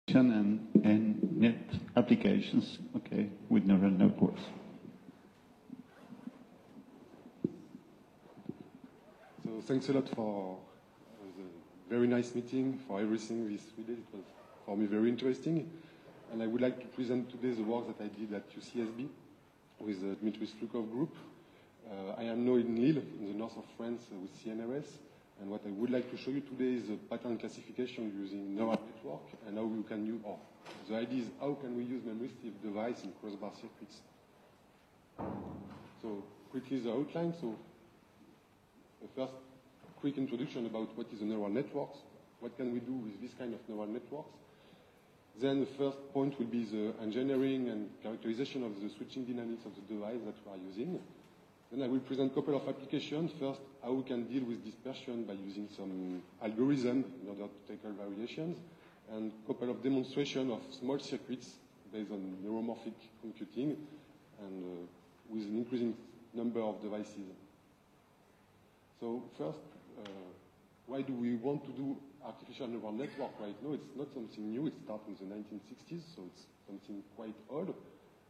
and net applications, okay, with neural networks. So thanks a lot for the very nice meeting, for everything this 3 days. It was, for me, very interesting. And I would like to present today the work that I did at UCSB with the Dmitry Slukov group. I am now in Lille, in the north of France, with CNRS. And what I would like to show you today is the pattern classification using neural network and how you can use, or the idea is how can we use memory-stive device in crossbar circuits. So quickly the outline. So the first quick introduction about what is a neural networks, what can we do with this kind of neural networks. Then the first point will be the engineering and characterization of the switching dynamics of the device that we are using. Then I will present a couple of applications. First, how we can deal with dispersion by using some algorithm in order to tackle variations, and a couple of demonstrations of small circuits based on neuromorphic computing and with an increasing number of devices. So first, why do we want to do artificial neural network right now? It's not something new. It started in the 1960s, so it's something quite old.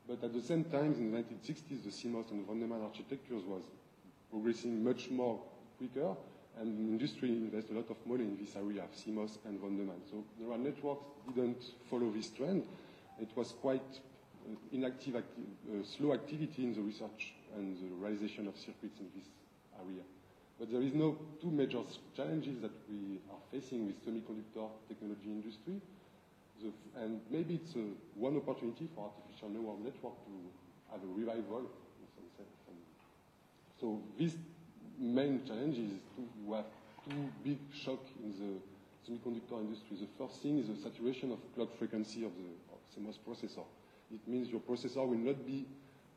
But at the same time, in the 1960s, the CMOS and von Neumann architectures was progressing much more quicker, and the industry invested a lot of money in this area of CMOS and von Neumann. So neural networks didn't follow this trend. It was quite inactive, slow activity in the research and the realization of circuits in this area. But there is no two major challenges that we are facing with semiconductor technology industry. And maybe it's one opportunity for artificial neural network to have a revival in some sense. So this main challenge is to have two big shocks in the semiconductor industry. The first thing is the saturation of clock frequency of the CMOS processor. It means your processor will not be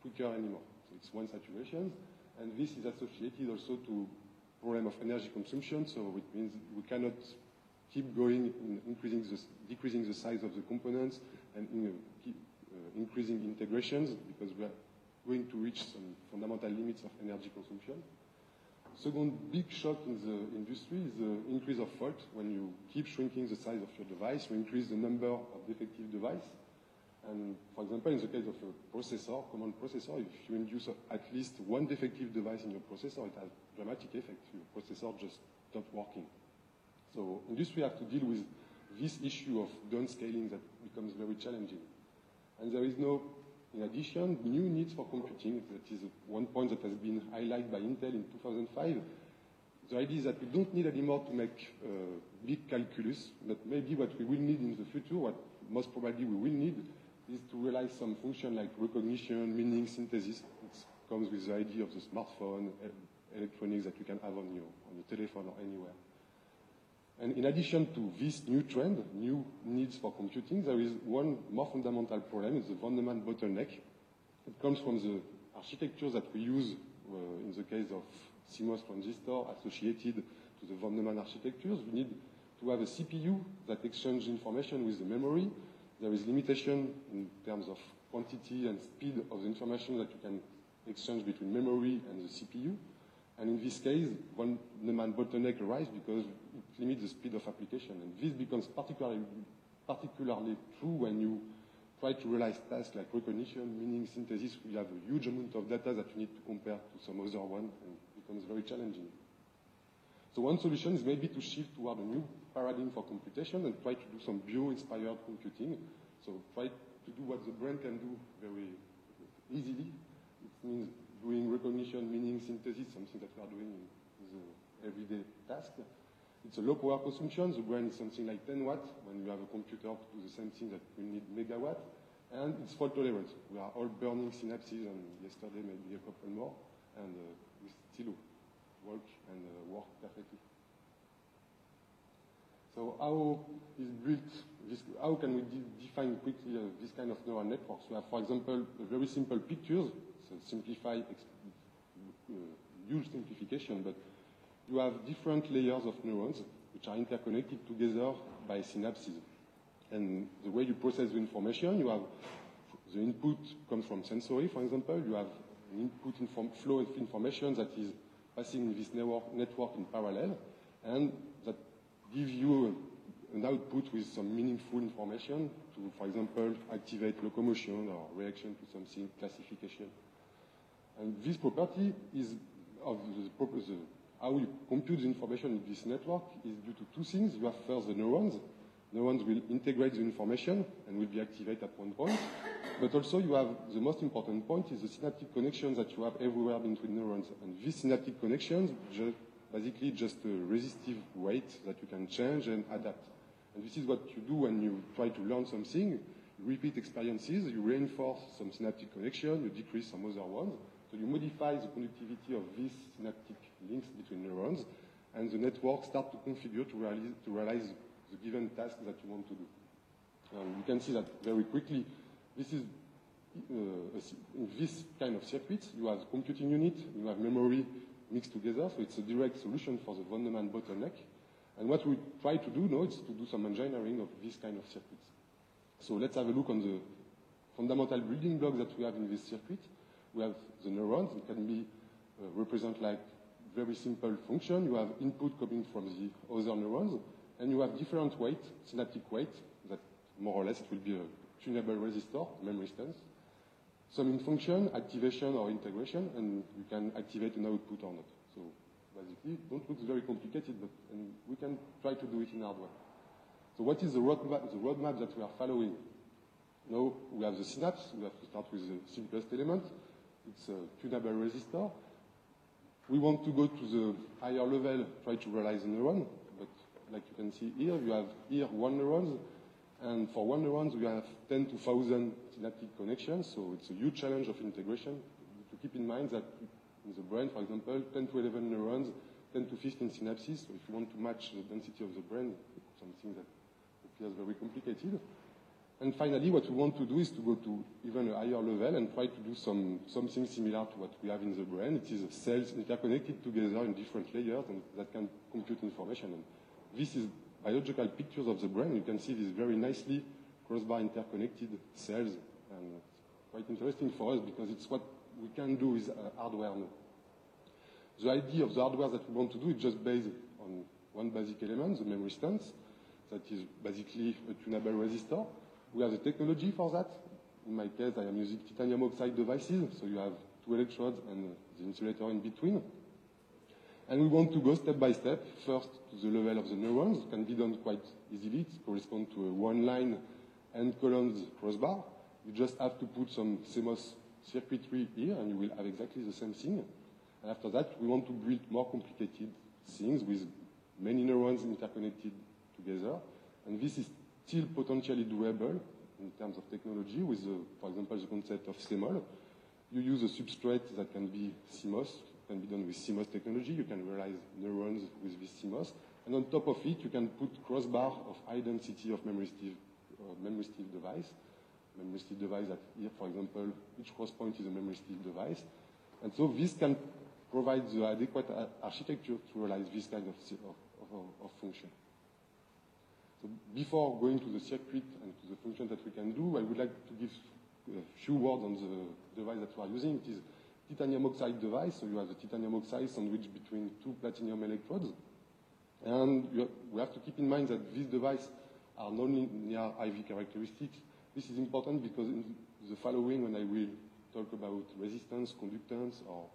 quicker anymore. So it's one saturation. And this is associated also to problem of energy consumption. So it means we cannot keep going in decreasing the size of the components and keep increasing integrations, because we are going to reach some fundamental limits of energy consumption. Second big shock in the industry is the increase of fault. When you keep shrinking the size of your device, you increase the number of defective devices. And for example, in the case of a processor, common processor, if you induce at least one defective device in your processor, it has dramatic effect. Your processor just stops working. So industry have to deal with this issue of downscaling that becomes very challenging. And there is no, in addition, new needs for computing. That is one point that has been highlighted by Intel in 2005. The idea is that we don't need anymore to make big calculus, but maybe what we will need in the future, what most probably we will need, is to realize some function like recognition, meaning synthesis. It comes with the idea of the smartphone, electronics that you can have on your telephone or anywhere. And in addition to this new trend, new needs for computing, there is one more fundamental problem. It's the von Neumann bottleneck. It comes from the architectures that we use in the case of CMOS transistor associated to the von Neumann architectures. We need to have a CPU that exchanges information with the memory. There is limitation in terms of quantity and speed of the information that you can exchange between memory and the CPU. And in this case, von Neumann bottleneck arises because it limits the speed of application. And this becomes particularly true when you try to realize tasks like recognition, meaning synthesis. We have a huge amount of data that you need to compare to some other one, and it becomes very challenging. So one solution is maybe to shift toward a new paradigm for computation and try to do some bio-inspired computing. So try to do what the brain can do very easily. It means doing recognition, meaning synthesis, something that we are doing in the everyday task. It's a low power consumption. The brain is something like 10 watts. When you have a computer to do the same thing, that will need megawatt. And it's fault tolerant. We are all burning synapses, and yesterday maybe a couple more, and we still work and work perfectly. So how is built this? How can we define quickly this kind of neural networks? We have, for example, a very simple pictures. So simplify, huge simplification, but you have different layers of neurons which are interconnected together by synapses. And the way you process the information, you have the input comes from sensory, for example. You have an input flow of information that is passing in this network in parallel, and that gives you an output with some meaningful information to, for example, activate locomotion or reaction to something, classification. And this property is of how you compute the information in this network is due to two things. You have first the neurons. Neurons will integrate the information and will be activated at one point. But also you have the most important point is the synaptic connections that you have everywhere between neurons. And these synaptic connections basically just a resistive weight that you can change and adapt. And this is what you do when you try to learn something. You repeat experiences, you reinforce some synaptic connection, you decrease some other ones. So you modify the conductivity of these synaptic links between neurons, and the network starts to configure to realize the given task that you want to do. You can see that very quickly. This is in this kind of circuits, you have computing unit, you have memory mixed together, so it's a direct solution for the von Neumann bottleneck. And what we try to do now is to do some engineering of this kind of circuits. So let's have a look on the fundamental building blocks that we have in this circuit. We have the neurons. It can be represent like very simple function. You have input coming from the other neurons, and you have different weight, synaptic weight, that more or less it will be a tunable resistor, memory resistance. Summing function, activation or integration, and you can activate an output or not. So basically, don't look very complicated, but and we can try to do it in hardware. So what is the roadmap that we are following? Now we have the synapse. We have to start with the simplest element. It's a tunable resistor. We want to go to the higher level, try to realize a neuron, but like you can see here, you have here 1 neuron, and for 1 neuron, we have 10 to 1,000 synaptic connections, so it's a huge challenge of integration. To keep in mind that in the brain, for example, 10 to 11 neurons, 10 to 15 synapses, so if you want to match the density of the brain, something that appears very complicated. And finally, what we want to do is to go to even a higher level and try to do something similar to what we have in the brain. It is cells interconnected together in different layers and that can compute information. And this is biological pictures of the brain. You can see these very nicely crossbar interconnected cells. And it's quite interesting for us because it's what we can do with hardware now. The idea of the hardware that we want to do is just based on one basic element, the memory resistance, that is basically a tunable resistor. We have the technology for that. In my case, I am using titanium oxide devices, so you have 2 electrodes and the insulator in between. And we want to go step by step, first to the level of the neurons. It can be done quite easily. It corresponds to a 1-line and columns crossbar. You just have to put some CMOS circuitry here, and you will have exactly the same thing. And after that, we want to build more complicated things with many neurons interconnected together. And this is still potentially doable in terms of technology with, for example, the concept of CMOL. You use a substrate that can be CMOS, can be done with CMOS technology. You can realize neurons with this CMOS. And on top of it, you can put crossbar of high density of memory resistive device. Memory resistive device that here, for example, each cross point is a memory resistive device. And so this can provide the adequate architecture to realize this kind of function. So before going to the circuit and to the function that we can do, I would like to give a few words on the device that we are using. It is titanium oxide device, so you have the titanium oxide sandwiched between 2 platinum electrodes. And we have to keep in mind that these devices are non-linear IV characteristics. This is important because in the following, when I will talk about resistance, conductance, or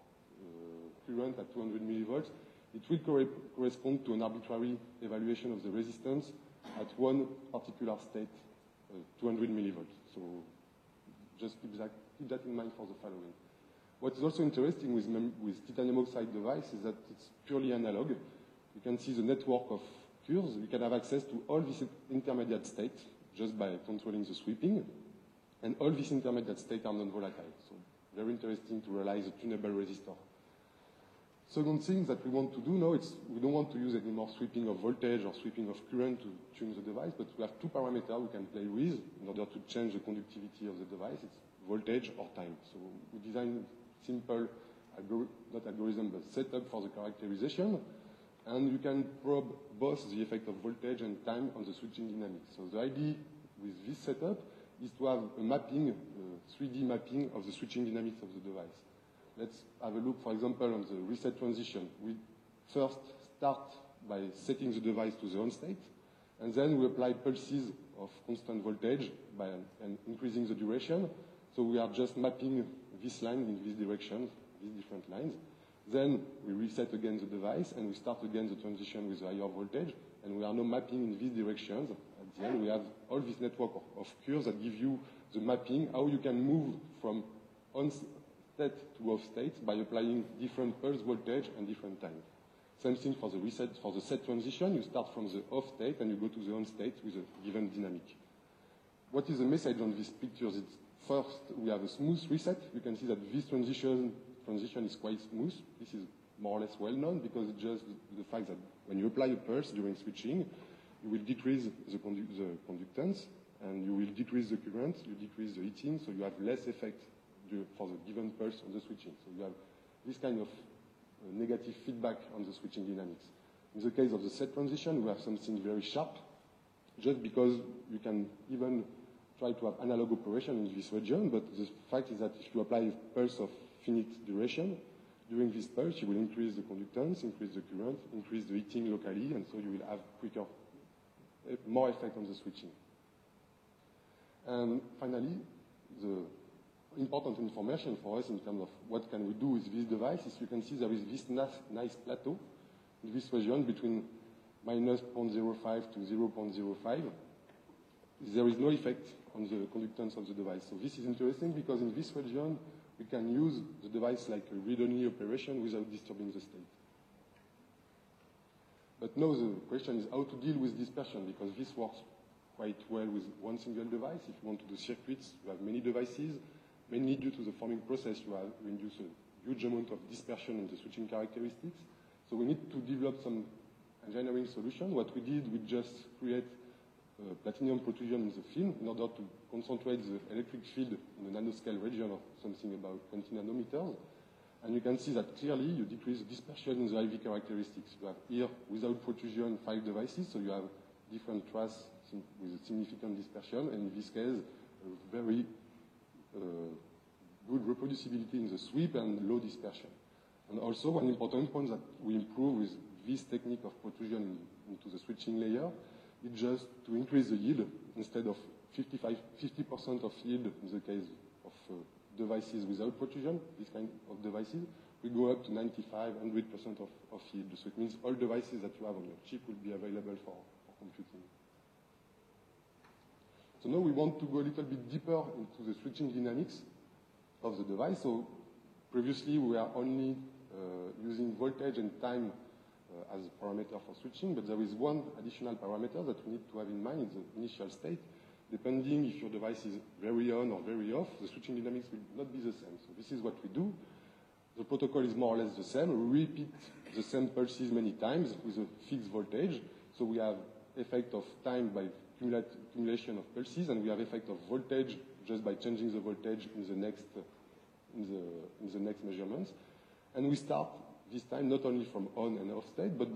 current at 200 millivolts, it will correspond to an arbitrary evaluation of the resistance at one particular state, 200 millivolts. So just keep that in mind for the following. What is also interesting with titanium oxide device is that it's purely analog. You can see the network of curves. You can have access to all these intermediate states just by controlling the sweeping. And all these intermediate states are non-volatile. So very interesting to realize a tunable resistor. Second thing that we want to do now, we don't want to use any more sweeping of voltage or sweeping of current to tune the device, but we have 2 parameters we can play with in order to change the conductivity of the device. It's voltage or time. So we design simple, not algorithm, but setup for the characterization. And you can probe both the effect of voltage and time on the switching dynamics. So the idea with this setup is to have a mapping, a 3D mapping of the switching dynamics of the device. Let's have a look, for example, on the reset transition. We first start by setting the device to the on state, And then we apply pulses of constant voltage by increasing the duration. So we are just mapping this line in this direction, these different lines. Then we reset again the device, and we start again the transition with a higher voltage, and we are now mapping in these directions. At the end, we have all this network of curves that give you the mapping, how you can move from on state to off state by applying different pulse voltage and different time. Same thing for the reset, for the set transition. You start from the off state and you go to the on state with a given dynamic. What is the message on these pictures? It's first, we have a smooth reset. You can see that this transition is quite smooth. This is more or less well known because it's just the fact that when you apply a pulse during switching, you will decrease the conductance and you will decrease the current, you decrease the heating, so you have less effect for the given pulse on the switching. So you have this kind of negative feedback on the switching dynamics. In the case of the set transition, we have something very sharp, just because you can even try to have analog operation in this region, but the fact is that if you apply a pulse of finite duration, during this pulse you will increase the conductance, increase the current, increase the heating locally, and so you will have quicker, more effect on the switching. And finally, the important information for us in terms of what can we do with this device is you can see there is this nice plateau in this region between minus 0.05 to 0.05. There is no effect on the conductance of the device. So this is interesting because in this region we can use the device like a read-only operation without disturbing the state. But now the question is how to deal with dispersion, because this works quite well with one single device. If you want to do circuits, you have many devices. Mainly due to the forming process, you induce a huge amount of dispersion in the switching characteristics. So we need to develop some engineering solution. What we did, we just create platinum protrusion in the film in order to concentrate the electric field in the nanoscale region of something about 20 nanometers. And you can see that clearly you decrease the dispersion in the IV characteristics. You have here, without protrusion, 5 devices, so you have different traces with a significant dispersion, and in this case, a very good reproducibility in the sweep and low dispersion. And also one important point that we improve with this technique of protrusion into the switching layer is just to increase the yield. Instead of 50% of yield in the case of devices without protrusion, this kind of devices, we go up to 95, 100% of yield. So it means all devices that you have on your chip will be available for computing. So now we want to go a little bit deeper into the switching dynamics of the device. So previously we were only using voltage and time as a parameter for switching, but there is one additional parameter that we need to have in mind, it's the initial state. Depending if your device is very on or very off, the switching dynamics will not be the same. So this is what we do. The protocol is more or less the same. We repeat the same pulses many times with a fixed voltage. So we have effect of time by accumulation of pulses, and we have effect of voltage just by changing the voltage in the next measurements. And we start this time not only from on and off state, but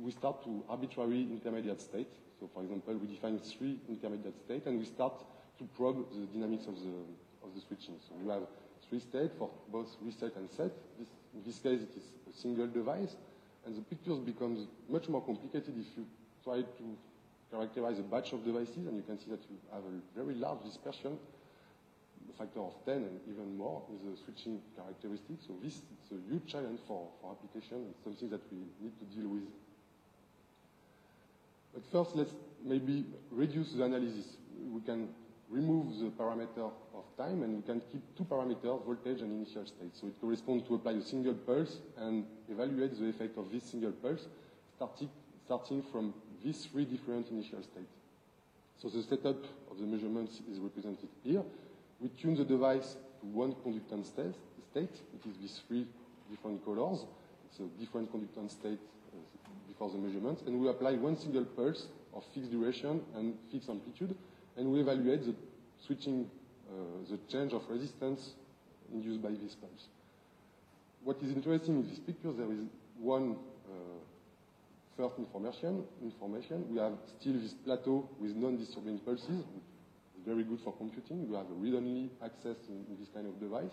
we start to arbitrary intermediate state. So for example, we define 3 intermediate states, and we start to probe the dynamics of the switching. So we have 3 states for both reset and set. In this case, it is a single device, and the pictures becomes much more complicated if you try to characterize a batch of devices, and you can see that you have a very large dispersion, a factor of 10 and even more in the switching characteristics. So this is a huge challenge for application. It's something that we need to deal with. But first, let's maybe reduce the analysis. We can remove the parameter of time, and we can keep 2 parameters, voltage and initial state. So it corresponds to apply a single pulse and evaluate the effect of this single pulse, starting from these 3 different initial states. So the setup of the measurements is represented here. We tune the device to one conductance state. It is these 3 different colors. It's a different conductance state before the measurements. And we apply one single pulse of fixed duration and fixed amplitude. And we evaluate the switching, the change of resistance induced by this pulse. What is interesting in this picture, there is one first information. We have still this plateau with non-disturbing pulses. It's very good for computing. You have a read-only access in this kind of device.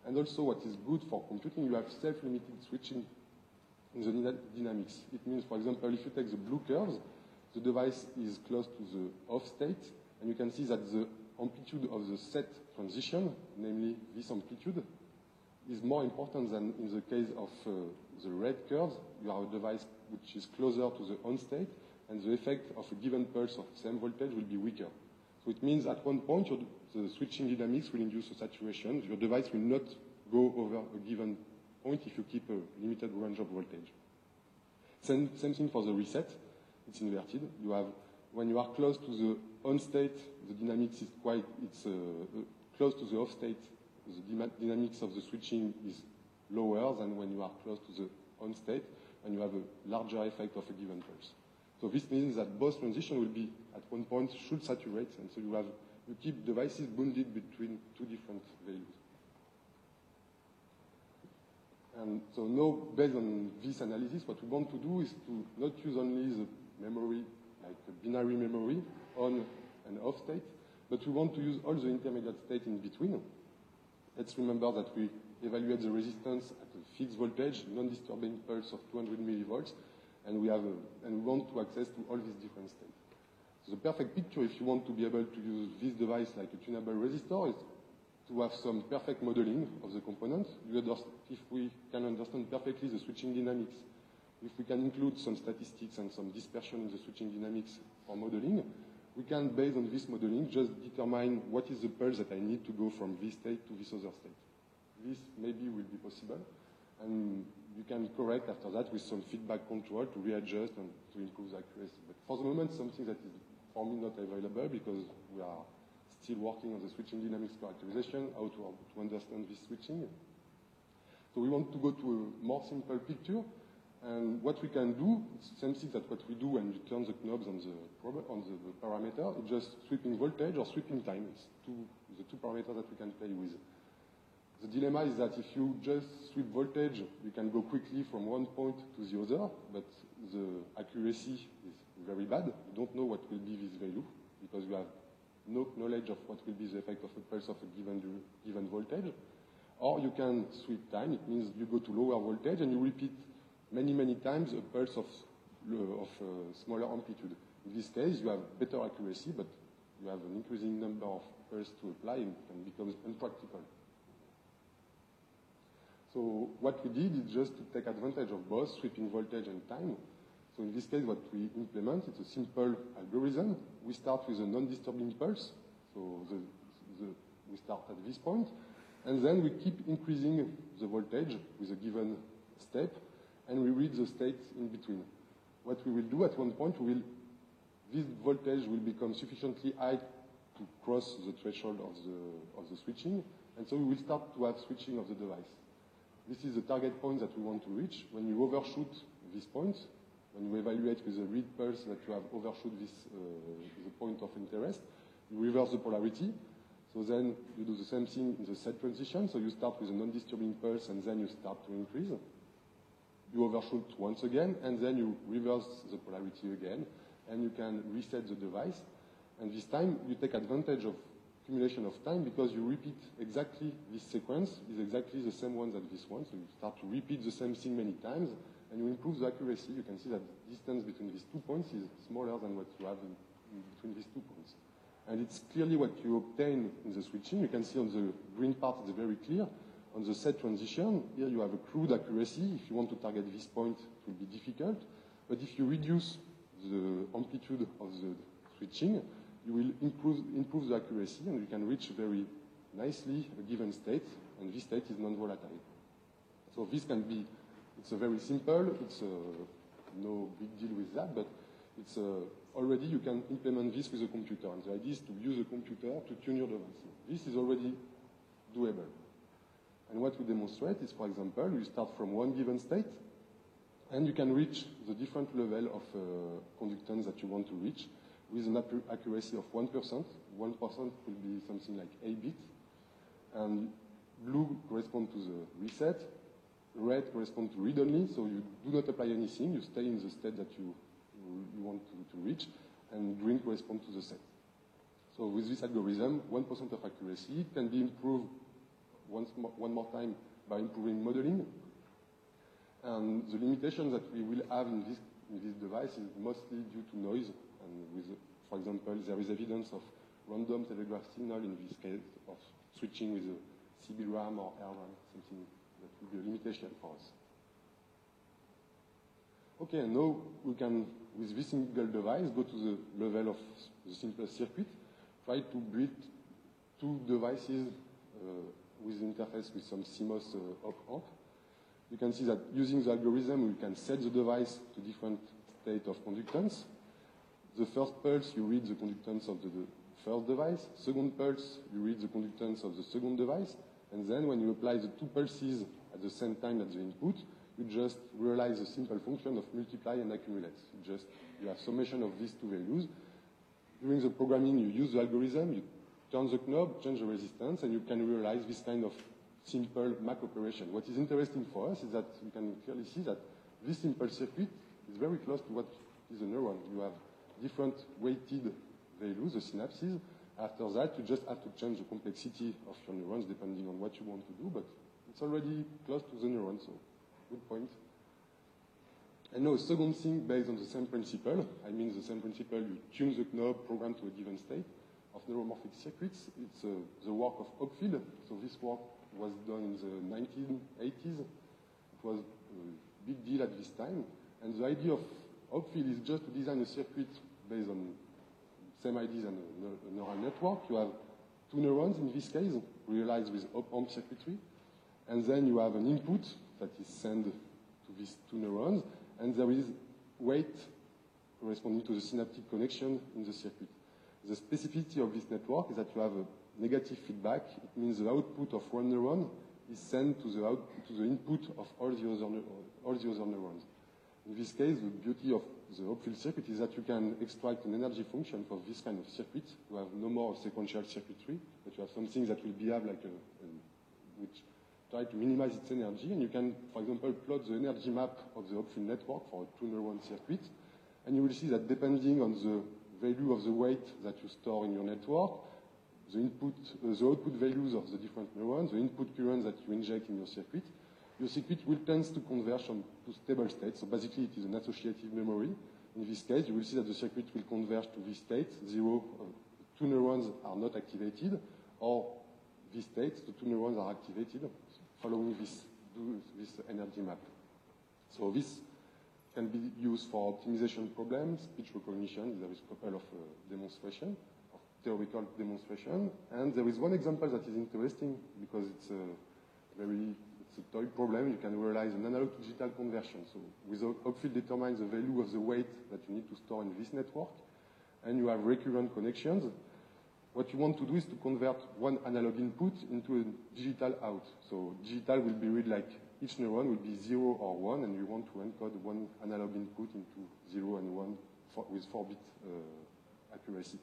And also what is good for computing, you have self-limited switching in the dynamics. It means, for example, if you take the blue curves, the device is close to the off state, and you can see that the amplitude of the set transition, namely this amplitude, is more important than in the case of the red curves. You have a device which is closer to the on state, and the effect of a given pulse of same voltage will be weaker. So it means at one point, the switching dynamics will induce a saturation. Your device will not go over a given point if you keep a limited range of voltage. Same thing for the reset. It's inverted. You have, when you are close to the on state, the dynamics is close to the off state, the dynamics of the switching is lower than when you are close to the on state, and you have a larger effect of a given pulse. So this means that both transitions will be, at one point, should saturate, and so you keep devices bounded between two different values. And so now, based on this analysis, what we want to do is to not use only the memory, like a binary memory, on and off state, but we want to use all the intermediate state in between. Let's remember that we evaluate the resistance at a fixed voltage, non-disturbing pulse of 200 millivolts, and we want to access to all these different states. So the perfect picture, if you want to be able to use this device like a tunable resistor, is to have some perfect modeling of the components. If we can understand perfectly the switching dynamics, if we can include some statistics and some dispersion in the switching dynamics for modeling, we can, based on this modeling, just determine what is the pulse that I need to go from this state to this other state. This maybe will be possible, and you can correct after that with some feedback control to readjust and to improve the accuracy. But for the moment, something that is for me not available because we are still working on the switching dynamics characterization, how to understand this switching. So we want to go to a more simple picture. And what we can do, it's the same thing that what we do when you turn the knobs on the parameter, it's just sweeping voltage or sweeping time. It's the two parameters that we can play with. The dilemma is that if you just sweep voltage, you can go quickly from one point to the other, but the accuracy is very bad. You don't know what will be this value because you have no knowledge of what will be the effect of a pulse of a given voltage. Or you can sweep time. It means you go to lower voltage and you repeat many times a pulse of smaller amplitude. In this case, you have better accuracy, but you have an increasing number of pulses to apply and it becomes impractical. So what we did is just to take advantage of both sweeping voltage and time. So in this case, what we implement, it's a simple algorithm. We start with a non-disturbing pulse. So we start at this point, and then we keep increasing the voltage with a given step, and we read the states in between. What we will do at one point, this voltage will become sufficiently high to cross the threshold of the switching, and so we will start to have switching of the device. This is the target point that we want to reach. When you overshoot this point, when you evaluate with a read pulse that you have overshoot the point of interest, you reverse the polarity. So then you do the same thing in the set transition. So you start with a non-disturbing pulse and then you start to increase. You overshoot once again and then you reverse the polarity again and you can reset the device. And this time you take advantage of accumulation of time because you repeat exactly this sequence is exactly the same one as this one. So you start to repeat the same thing many times and you improve the accuracy. You can see that the distance between these 2 points is smaller than what you have in between these 2 points. And it's clearly what you obtain in the switching. You can see on the green part, it's very clear. On the set transition, here you have a crude accuracy. If you want to target this point, it will be difficult. But if you reduce the amplitude of the switching, you will improve the accuracy, and you can reach very nicely a given state, and this state is non-volatile. So this can be, it's a very simple, it's no big deal with that, but it's already you can implement this with a computer, and the idea is to use a computer to tune your device. This is already doable. And what we demonstrate is, for example, you start from one given state, and you can reach the different level of conductance that you want to reach with an accuracy of 1%. 1% will be something like a bit. And blue corresponds to the reset. Red corresponds to read only, so you do not apply anything. You stay in the state that you want to reach. And green corresponds to the set. So with this algorithm, 1% of accuracy can be improved one more time by improving modeling. And the limitation that we will have in this device is mostly due to noise. And with, for example, there is evidence of random telegraph signal in this case of switching with a CB-RAM or RRAM, something that will be a limitation for us. Okay, and now we can, with this single device, go to the level of the simple circuit, try to build two devices with interface with some CMOS op-amp. You can see that using the algorithm, we can set the device to different state of conductance. The first pulse, you read the conductance of the first device. Second pulse, you read the conductance of the second device. And then when you apply the two pulses at the same time at the input, you just realize the simple function of multiply and accumulate. You have summation of these two values. During the programming, you use the algorithm, you turn the knob, change the resistance, and you can realize this kind of simple MAC operation. What is interesting for us is that you can clearly see that this simple circuit is very close to what is a neuron. You have different weighted values, the synapses. After that, you just have to change the complexity of your neurons depending on what you want to do, but it's already close to the neuron, so good point. And now a second thing based on the same principle. I mean the same principle, you tune the knob, program to a given state of neuromorphic circuits. It's the work of Hopfield. So this work was done in the 1980s. It was a big deal at this time. And the idea of Hopfield is just to design a circuit based on same ideas and a neural network. You have two neurons in this case, realized with op-amp circuitry. And then you have an input that is sent to these two neurons. And there is weight corresponding to the synaptic connection in the circuit. The specificity of this network is that you have a negative feedback. It means the output of one neuron is sent to the input of all the other neurons. In this case, the beauty of the Hopfield circuit is that you can extract an energy function for this kind of circuit. You have no more sequential circuitry, but you have something that will behave like which try to minimize its energy. And you can, for example, plot the energy map of the Hopfield network for a two-neuron circuit. And you will see that depending on the value of the weight that you store in your network, the output values of the different neurons, the input currents that you inject in your circuit will tend to converge to stable states. So basically, it is an associative memory. In this case, you will see that the circuit will converge to this state. Two neurons are not activated, or this state, the two neurons are activated, following this energy map. So this can be used for optimization problems, speech recognition. There is a couple of demonstrations, of theoretical demonstration. And there is one example that is interesting because it's a toy problem. You can realize an analog to digital conversion. So Hopfield determines the value of the weight that you need to store in this network. And you have recurrent connections. What you want to do is to convert one analog input into a digital out. So digital will be read like each neuron will be 0 or 1, and you want to encode one analog input into 0 and 1 with 4-bit accuracy.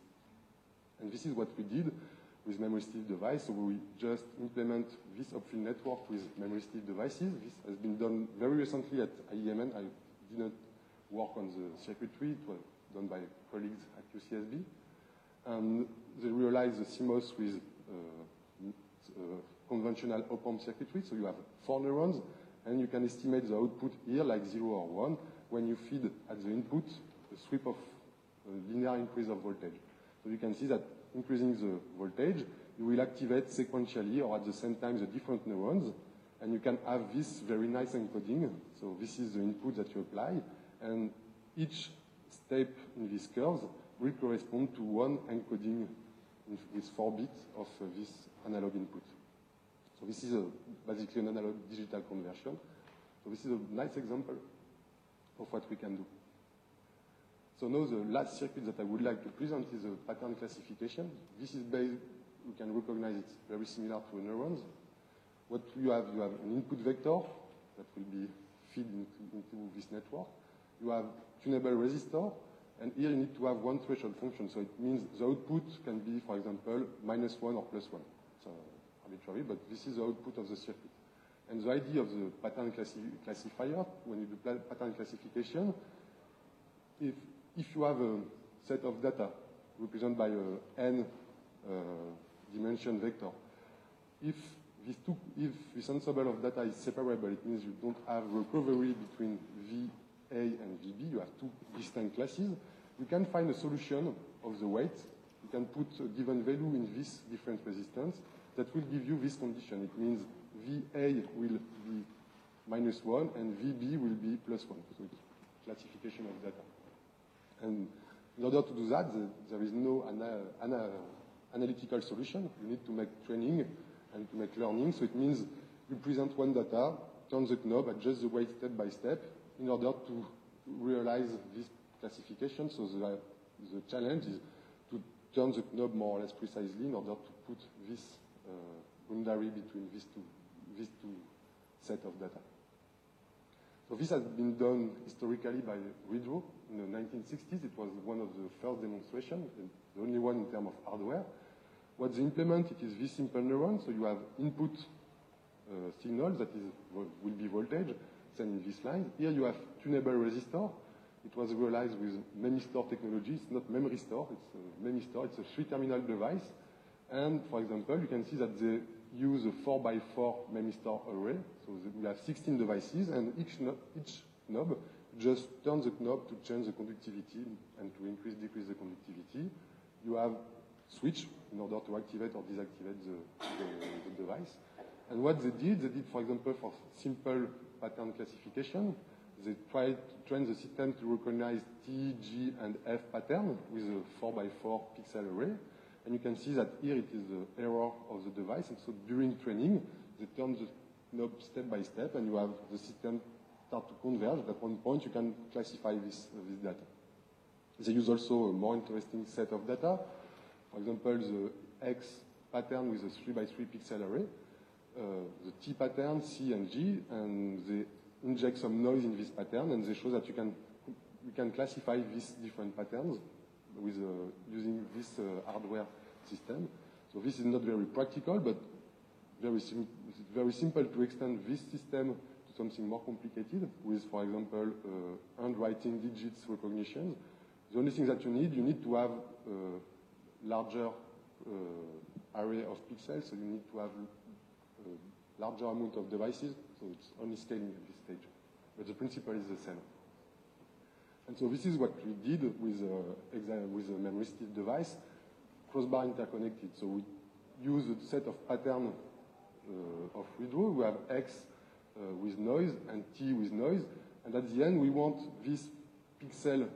And this is what we did with memory-stive device. So we just implement this Hopfield network with memory-stive devices. This has been done very recently at IEMN. I didn't work on the circuitry. It was done by colleagues at UCSB. And they realized the CMOS with conventional op-amp circuitry. So you have 4 neurons, and you can estimate the output here like 0 or 1 when you feed at the input a sweep of a linear increase of voltage. So you can see that increasing the voltage, you will activate sequentially or at the same time the different neurons, and you can have this very nice encoding. So this is the input that you apply, and each step in these curves will correspond to one encoding with 4 bits of this analog input. So this is basically an analog digital conversion. So this is a nice example of what we can do. So now the last circuit that I would like to present is a pattern classification. This is based, you can recognize it's very similar to neurons. What you have an input vector that will be fed into this network. You have tunable resistor, and here you need to have one threshold function. So it means the output can be, for example, -1 or +1. It's arbitrary, but this is the output of the circuit. And the idea of the pattern classifier, when you do pattern classification, if you have a set of data represented by n dimension vector, if this ensemble of data is separable, it means you don't have recovery between VA and VB. You have two distinct classes. we can find a solution of the weight. You can put a given value in this different resistance that will give you this condition. It means VA will be -1 and VB will be +1. So it's classification of data. And in order to do that, there is no analytical solution. You need to make training and to make learning. So it means you present one data, turn the knob, adjust the weight step by step in order to realize this classification. So the challenge is to turn the knob more or less precisely in order to put this boundary between these two sets of data. So this has been done historically by Ridgeau in the 1960s. It was one of the first demonstrations, the only one in terms of hardware. What they implement, it is this simple neuron. So you have input signal that will be voltage, sent in this line. Here you have tunable resistor. It was realized with Memistor technology. It's not Memristor, it's Memistor. It's a 3-terminal device. And for example, you can see that they use a 4x4 Memistor array. So we have 16 devices, and each knob just turns the knob to change the conductivity and to increase, decrease the conductivity. You have switch in order to activate or deactivate the device. And what they did, for example, for simple pattern classification, they tried to train the system to recognize T, G, and F pattern with a 4x4 pixel array. And you can see that here it is the error of the device. And so during training, they turn the knob step by step, and you have the system start to converge. At one point, you can classify this data. They use also a more interesting set of data. For example, the X pattern with a 3x3 pixel array, the T pattern, C and G, and they inject some noise in this pattern, and they show that you can classify these different patterns with using this hardware system. So this is not very practical, but it's very simple to extend this system to something more complicated with, for example, handwriting digits recognition. The only thing that you need to have a larger array of pixels, so you need to have a larger amount of devices, so it's only scaling at this stage. But the principle is the same. And so this is what we did with a memoristic device, crossbar interconnected. So we use a set of patterns of Ridgeau. We have X with noise and T with noise. And at the end, we want this pixel,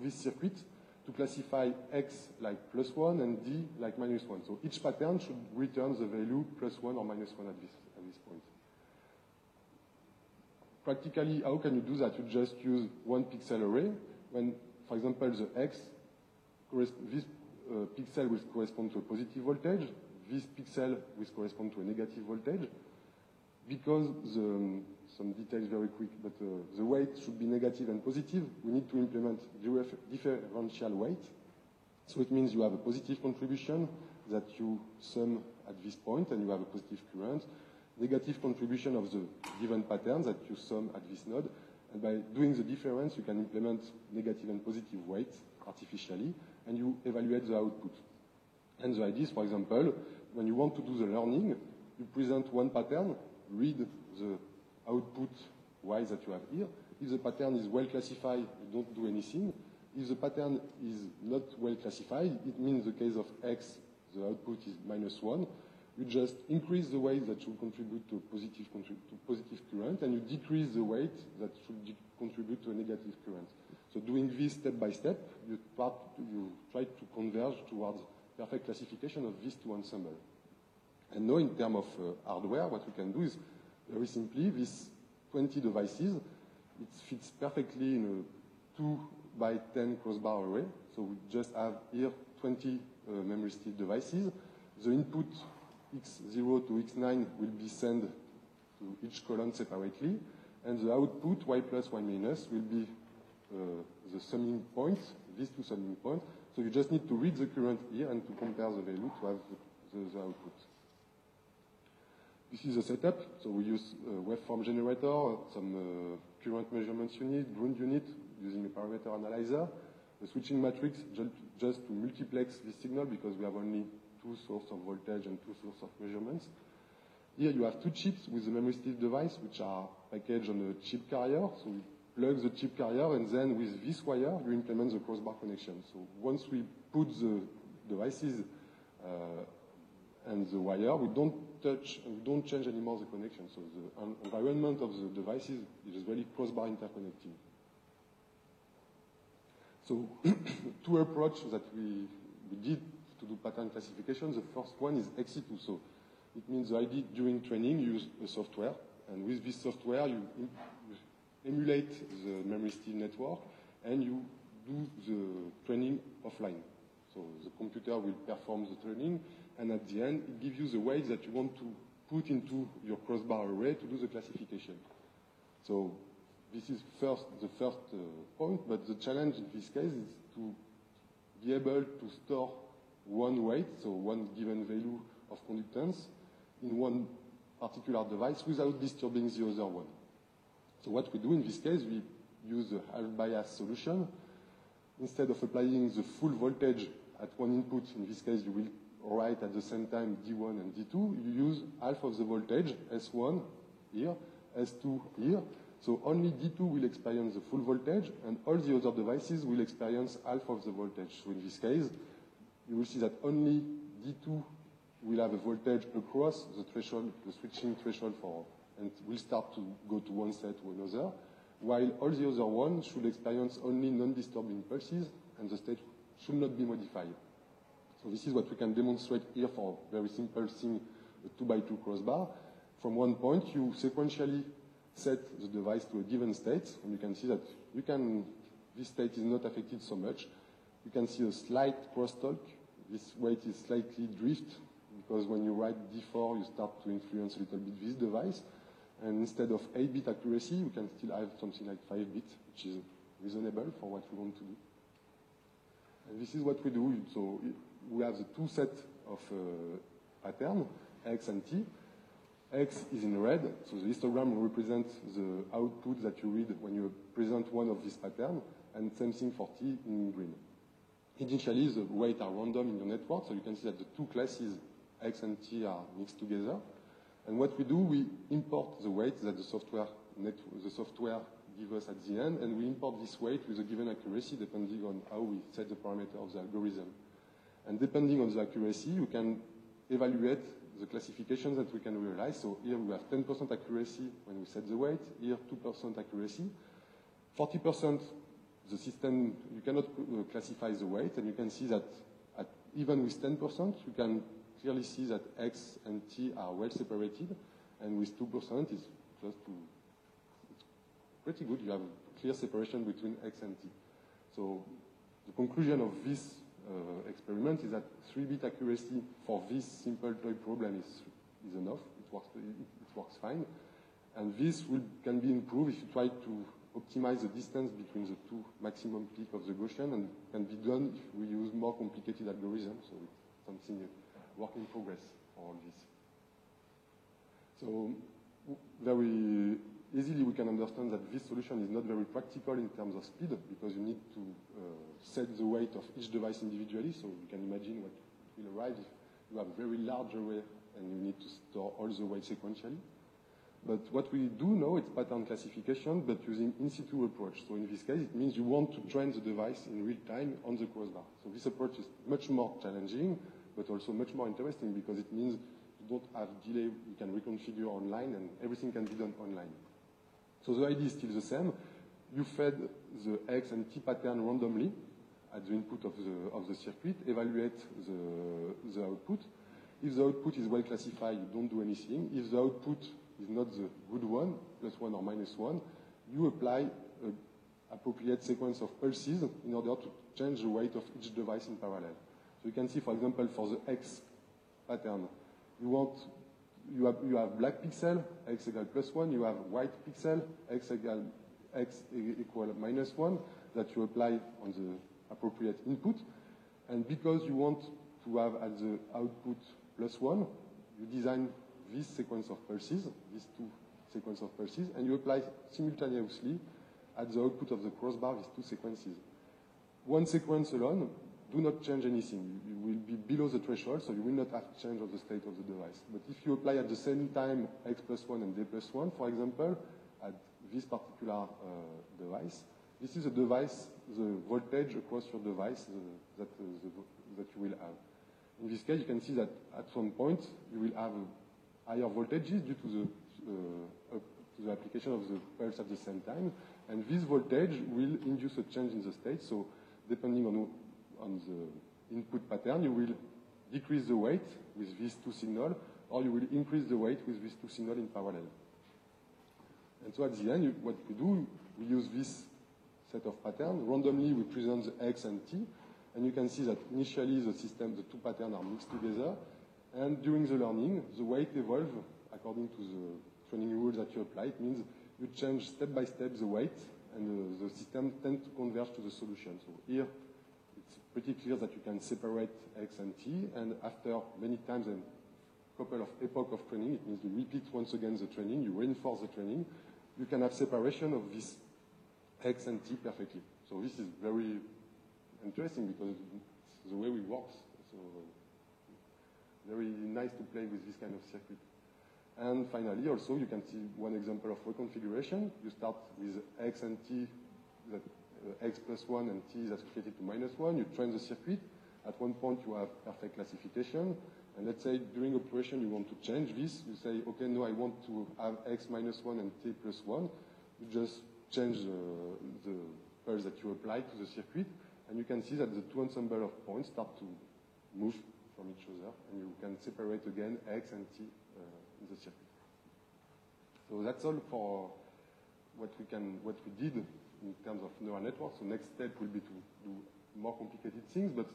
this circuit, to classify X like +1 and D like -1. So each pattern should return the value +1 or -1 at this point. Practically, how can you do that? You just use one pixel array. When, for example, the X, this pixel will correspond to a positive voltage. This pixel will correspond to a negative voltage. Because some details very quick, but the weight should be negative and positive, we need to implement differential weight. So it means you have a positive contribution that you sum at this point, and you have a positive current. Negative contribution of the given pattern that you sum at this node. And by doing the difference, you can implement negative and positive weight artificially, and you evaluate the output. And the idea is, for example, when you want to do the learning, you present one pattern, read the output Y that you have here. If the pattern is well classified, you don't do anything. If the pattern is not well classified, it means in the case of X, the output is -1. You just increase the weight that should contribute to positive current, and you decrease the weight that should contribute to a negative current. So doing this step by step, you try to converge towards perfect classification of these two ensembles. And now in terms of hardware, what we can do is very simply, these 20 devices, it fits perfectly in a 2x10 crossbar array. So we just have here 20 memory stick devices. The input X0 to X9 will be sent to each column separately, and the output Y+, Y- will be the summing point, these two summing points. So you just need to read the current here and to compare the value to have the output. This is the setup. So we use a waveform generator, some current measurements unit, ground unit, using a parameter analyzer, a switching matrix just to multiplex this signal because we have only two sources of voltage and two sources of measurements. Here you have two chips with the memory stick device, which are packaged on a chip carrier. So we plug the chip carrier, and then with this wire, you implement the crossbar connection. So once we put the devices and the wire, we don't touch and we don't change anymore the connection. So the environment of the devices is really crossbar interconnecting. So two approaches that we did to do pattern classification. The first one is ex situ. So it means the idea during training, you use a software, and with this software, you emulate the memory still network, and you do the training offline. So the computer will perform the training, and at the end, it gives you the weights that you want to put into your crossbar array to do the classification. So this is the first point, but the challenge in this case is to be able to store one weight, so one given value of conductance, in one particular device without disturbing the other one. So what we do in this case, we use a half bias solution. Instead of applying the full voltage at one input, in this case you will write at the same time D1 and D2, you use half of the voltage, S1 here, S2 here. So only D2 will experience the full voltage, and all the other devices will experience half of the voltage. So in this case, you will see that only D2 will have a voltage across the threshold, the switching threshold for, and will start to go to one state to another, while all the other ones should experience only non-disturbing pulses, and the state should not be modified. So this is what we can demonstrate here for a very simple thing, a 2x2 crossbar. From one point, you sequentially set the device to a given state, and you can see that this state is not affected so much. You can see a slight crosstalk. This weight is slightly drift, because when you write D4, you start to influence a little bit this device. And instead of 8-bit accuracy, you can still have something like 5-bit, which is reasonable for what we want to do. And this is what we do. So we have the two sets of pattern, X and T. X is in red, so the histogram will represent the output that you read when you present one of these patterns, and same thing for T in green. Initially, the weights are random in your network, so you can see that the two classes, X and T, are mixed together. And what we do, we import the weight that the software gives us at the end, and we import this weight with a given accuracy depending on how we set the parameter of the algorithm. And depending on the accuracy, you can evaluate the classifications that we can realize. So here we have 10% accuracy when we set the weight, here 2% accuracy. 40%, the system, you cannot classify the weight, and you can see that even with 10%, you can clearly see that X and T are well separated, and with 2%, it's pretty good. You have clear separation between X and T. So the conclusion of this experiment is that 3-bit accuracy for this simple toy problem is enough. It works fine. And this can be improved if you try to optimize the distance between the two maximum peak of the Gaussian, and can be done if we use more complicated algorithms. So it's something work in progress for all this. So very easily we can understand that this solution is not very practical in terms of speed, because you need to set the weight of each device individually. So you can imagine what will arrive if you have a very large array and you need to store all the weights sequentially. But what we do know, it's pattern classification, but using in situ approach. So in this case, it means you want to train the device in real time on the crossbar. So this approach is much more challenging, but also much more interesting, because it means you don't have delay. You can reconfigure online, and everything can be done online. So the idea is still the same. You fed the X and T pattern randomly at the input of the circuit, evaluate the output. If the output is well classified, you don't do anything. If the output is not the good one, +1 or -1, you apply an appropriate sequence of pulses in order to change the weight of each device in parallel. So you can see, for example, for the X pattern, you have black pixel, X equal +1, you have white pixel, X equal -1, that you apply on the appropriate input. And because you want to have at the output +1, you design this sequence of pulses, these two sequences of pulses, and you apply simultaneously at the output of the crossbar these two sequences. One sequence alone do not change anything. You will be below the threshold, so you will not have change of the state of the device. But if you apply at the same time X +1 and D +1, for example, at this particular device. This is a device, the voltage across your device that you will have. In this case, you can see that at some point you will have higher voltages due to the application of the pulse at the same time, and this voltage will induce a change in the state. So, depending on the input pattern, you will decrease the weight with these two signals, or you will increase the weight with these two signals in parallel. And so, at the end, what we do, we use this set of patterns. Randomly, we present the X and T, and you can see that initially the two patterns are mixed together, and during the learning, the weight evolves according to the training rules that you apply. It means you change step by step the weight, and the system tends to converge to the solution. So here, it's pretty clear that you can separate X and T, and after many times and a couple of epochs of training, it means you repeat once again the training, you reinforce the training, you can have separation of this X and T perfectly. So this is very interesting because it's the way we work. So very nice to play with this kind of circuit. And finally, also, you can see one example of reconfiguration. You start with X and T, that X plus 1 and T is associated to minus 1. You train the circuit. At one point, you have perfect classification. And let's say during operation, you want to change this. You say, okay, no, I want to have X minus 1 and T plus 1. You just change the pulse that you apply to the circuit. And you can see that the two ensemble of points start to move from each other. And you can separate again X and T in the circuit. So that's all for what we did in terms of neural networks. So next step will be to do more complicated things, but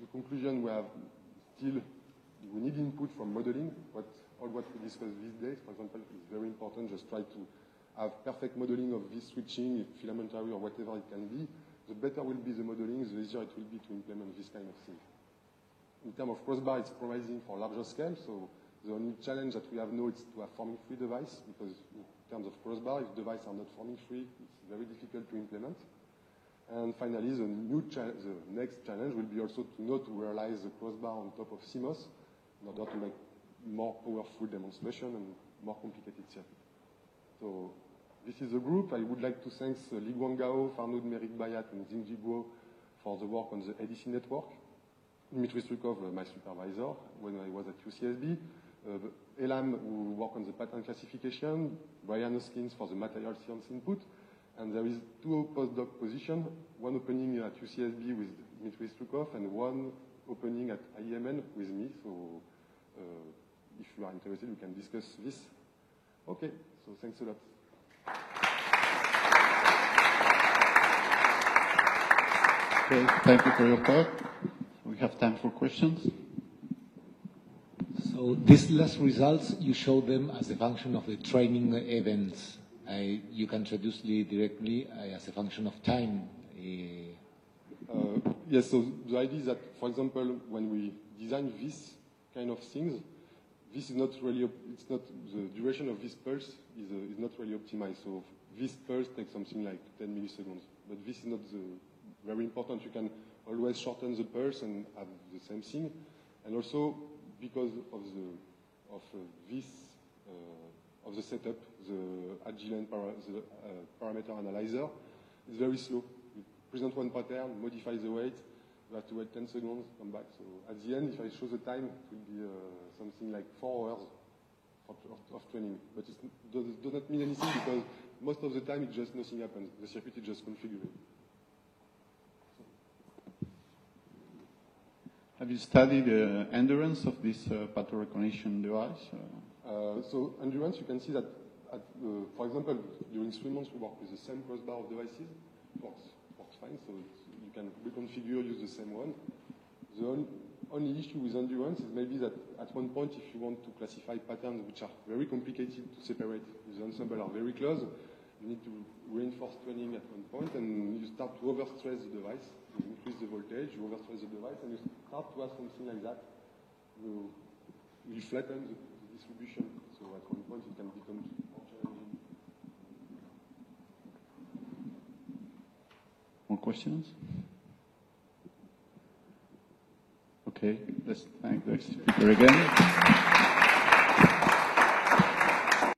the conclusion we need input from modeling. All what we discussed these days, for example, is very important. Just try to have perfect modeling of this switching, filamentary or whatever it can be. The better will be the modeling, the easier it will be to implement this kind of thing. In terms of crossbar, it's promising for larger scale. So the only challenge that we have now is to have forming-free device, because in terms of crossbar, if devices are not forming-free, it's very difficult to implement. And finally, the next challenge will be also to know to realize the crossbar on top of CMOS in order to make more powerful demonstration and more complicated circuit. So this is the group. I would like to thank Liguang Gao, Farnoud Merik-Bayat, and Xingji Guo for the work on the ADC network. Dmitry Strykov, my supervisor when I was at UCSB. Elam, who worked on the pattern classification. Brian Hoskins for the material science input. And there is two postdoc positions, one opening at UCSB with Dmitry Strykov and one opening at IEMN with me. So if you are interested, we can discuss this. Okay, so thanks a lot. Okay, thank you for your talk. We have time for questions. So these last results, you show them as a function of the training events. You can traduce directly as a function of time. Yes, so the idea is that, for example, when we design this kind of things, this is not really, the duration of this pulse is not really optimized. So this pulse takes something like 10 milliseconds. But this is not very important. You can always shorten the pulse and have the same thing. And also, because of the setup, the Agilent parameter analyzer is very slow. You present one pattern, modify the weight, you have to wait 10 seconds, come back. So at the end, if I show the time, it will be something like 4 hours of training. But it does not mean anything because most of the time, nothing happens. The circuit is just configured. Have you studied the endurance of this pattern recognition device? So endurance, you can see that, for example, during 3 months we work with the same crossbar of devices. It works fine, so you can reconfigure, use the same one. The only issue with endurance is maybe that at one point, if you want to classify patterns which are very complicated to separate, if the ensemble are very close, you need to reinforce training at one point, and you start to overstress the device. You increase the voltage, you overstress the device, and you start to have something like that. You flatten the distribution, so at one point it can become more challenging. More questions? Okay, let's thank the speaker again.